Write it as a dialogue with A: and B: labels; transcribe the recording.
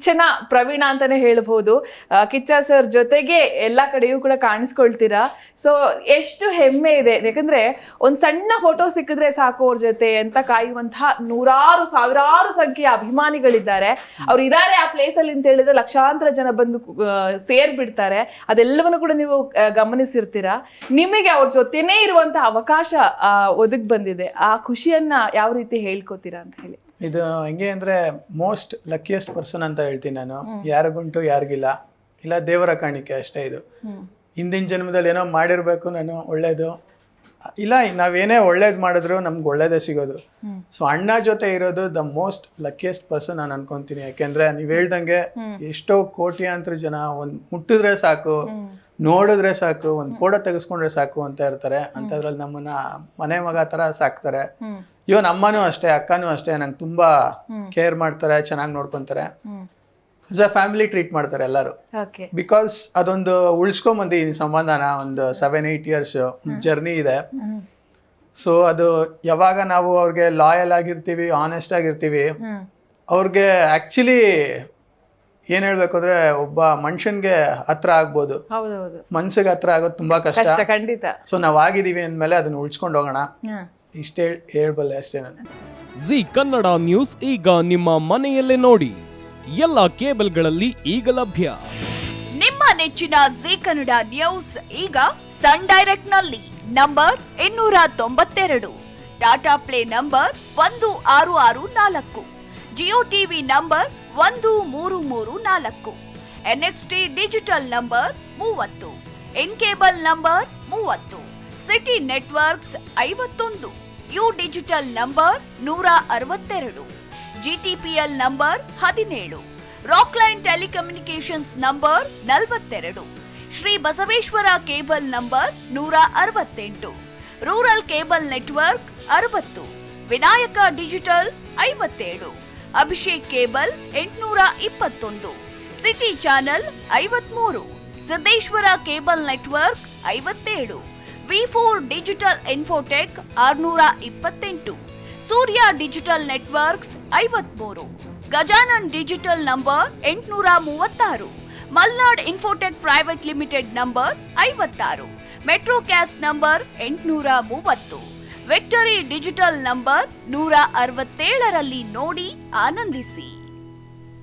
A: ಕಿಚ್ಚನ ಪ್ರವೀಣ ಅಂತಾನೆ ಹೇಳ್ಬಹುದು. ಕಿಚ್ಚ ಸರ್ ಜೊತೆಗೆ ಎಲ್ಲ ಕಡೆಯೂ ಕೂಡ ಕಾಣಿಸ್ಕೊಳ್ತೀರಾ. ಸೊ ಎಷ್ಟು ಹೆಮ್ಮೆ ಇದೆ, ಯಾಕಂದ್ರೆ ಒಂದ್ ಸಣ್ಣ ಫೋಟೋ ಸಿಕ್ಕಿದ್ರೆ ಸಾಕು ಅವ್ರ ಜೊತೆ ಅಂತ ಕಾಯುವಂತಹ ನೂರಾರು ಸಾವಿರಾರು ಸಂಖ್ಯೆಯ ಅಭಿಮಾನಿಗಳಿದ್ದಾರೆ. ಅವ್ರು ಇದಾರೆ ಆ ಪ್ಲೇಸ್ ಅಲ್ಲಿ ಅಂತ ಹೇಳಿದ್ರೆ ಲಕ್ಷಾಂತರ ಜನ ಬಂದು ಸೇರ್ಬಿಡ್ತಾರೆ. ಅದೆಲ್ಲವನ್ನು ಕೂಡ ನೀವು ಗಮನಿಸಿರ್ತೀರಾ. ನಿಮಗೆ ಅವ್ರ ಜೊತೆನೇ ಇರುವಂತಹ ಅವಕಾಶ ಒದಗ್ ಬಂದಿದೆ. ಆ ಖುಷಿಯನ್ನ ಯಾವ ರೀತಿ ಹೇಳ್ಕೊತೀರಾ ಅಂತ ಹೇಳಿ?
B: ಇದು ಹೆಂಗೆ ಅಂದ್ರೆ ಮೋಸ್ಟ್ ಲಕ್ಕಿಯೆಸ್ಟ್ ಪರ್ಸನ್ ಅಂತ ಹೇಳ್ತೀನಿ ನಾನು. ಯಾರಿಗುಂಟು ಯಾರಿಗಿಲ್ಲ, ಇಲ್ಲ ದೇವರ ಕಾಣಿಕೆ ಅಷ್ಟೇ. ಇದು ಹಿಂದಿನ ಜನ್ಮದಲ್ಲಿ ಏನೋ ಮಾಡಿರ್ಬೇಕು ನಾನು ಒಳ್ಳೇದು, ಇಲ್ಲ ನಾವೇನೇ ಒಳ್ಳೇದು ಮಾಡಿದ್ರು ನಮ್ಗೆ ಒಳ್ಳೇದೇ ಸಿಗೋದು. ಸೊ ಅಣ್ಣ ಜೊತೆ ಇರೋದು ದ ಮೋಸ್ಟ್ ಲಕ್ಕಿಯೆಸ್ಟ್ ಪರ್ಸನ್ ನಾನು ಅನ್ಕೊಂತೀನಿ. ಯಾಕೆಂದ್ರೆ ನೀವ್ ಹೇಳ್ದಂಗೆ ಎಷ್ಟೋ ಕೋಟ್ಯಾಂತರ ಜನ ಒಂದ್ ಮುಟ್ಟಿದ್ರೆ ಸಾಕು, ನೋಡಿದ್ರೆ ಸಾಕು, ಒಂದ್ ಫೋಟೋ ತೆಗೆಸ್ಕೊಂಡ್ರೆ ಸಾಕು ಅಂತ ಇರ್ತಾರೆ. ಅಂತದ್ರಲ್ಲಿ ನಮ್ಮನ್ನ ಮನೆ ಮಗ ತರ ಸಾಕ್ತಾರೆ. ಇವನ್ ಅಮ್ಮನೂ ಅಷ್ಟೇ, ಅಕ್ಕನೂ ಅಷ್ಟೇ, ನಂಗೆ ತುಂಬಾ ಕೇರ್ ಮಾಡ್ತಾರೆ, ಚೆನ್ನಾಗಿ ನೋಡ್ಕೊಂತಾರೆ. ಆಸ್ ಅ ಫ್ಯಾಮಿಲಿ ಟ್ರೀಟ್ ಮಾಡ್ತಾರೆ ಎಲ್ಲರೂ. ಬಿಕಾಸ್ ಅದೊಂದು ಉಳಿಸ್ಕೊಂಬಂದಿ ಸಂಬಂಧನ ಒಂದು 7-8 years ಜರ್ನಿ ಇದೆ. ಸೊ ಅದು ಯಾವಾಗ ನಾವು ಅವ್ರಿಗೆ ಲಾಯಲ್ ಆಗಿರ್ತೀವಿ, ಆನೆಸ್ಟ್ ಆಗಿರ್ತೀವಿ, ಅವ್ರಿಗೆ ಆಕ್ಚುಲಿ ಏನ್ ಹೇಳ್ಬೇಕು ಅಂದ್ರೆ ಒಬ್ಬ ಮನುಷ್ಯನ್ಗೆ ಹತ್ರ ಆಗ್ಬೋದು, ಮನ್ಸಿಗೆ ಹತ್ರ ಆಗೋದು ತುಂಬಾ ಕಷ್ಟ.
A: ಖಂಡಿತ.
B: ಸೊ ನಾವ್ ಆಗಿದೀವಿ ಅಂದ್ಮೇಲೆ ಅದನ್ನ ಉಳಿಸ್ಕೊಂಡು ಹೋಗೋಣ, ಇಷ್ಟೇ ಹೇಳ್ಬಲ್ಲೆ ಅಷ್ಟೇ ನಾನು.
C: ಜಿ ಕನ್ನಡ ನ್ಯೂಸ್ ಈಗ ನಿಮ್ಮ ಮನೆಯಲ್ಲೇ ನೋಡಿ. ಎಲ್ಲ ಕೇಬಲ್ಗಳಲ್ಲಿ ಈಗ ಲಭ್ಯ.
D: ನಿಮ್ಮ ನೆಚ್ಚಿನ ಜಿ ಕನ್ನಡ ನ್ಯೂಸ್ ಈಗ ಸನ್ ಡೈರೆಕ್ಟ್ ನಲ್ಲಿ number 292, Tata play number 1664, Jio TV number 1334, NXT digital number 30, in cable number 30, city networks 51, U digital number 162, GTPL number 17, Rockline telecommunications number 42, Shri Basaveshwara cable number 168, rural cable network 60, Vinayaka digital 57, Abhishek cable 821, city channel 53, Siddeshwara cable network 57, V4 digital Infotech 628, Surya digital networks 53, Gajanan digital number 836, Malnad Infotech Private Limited number 56, Metrocast number 830, Victory Digital number 167ರಲ್ಲಿ ನೋಡಿ ಆನಂದಿಸಿ.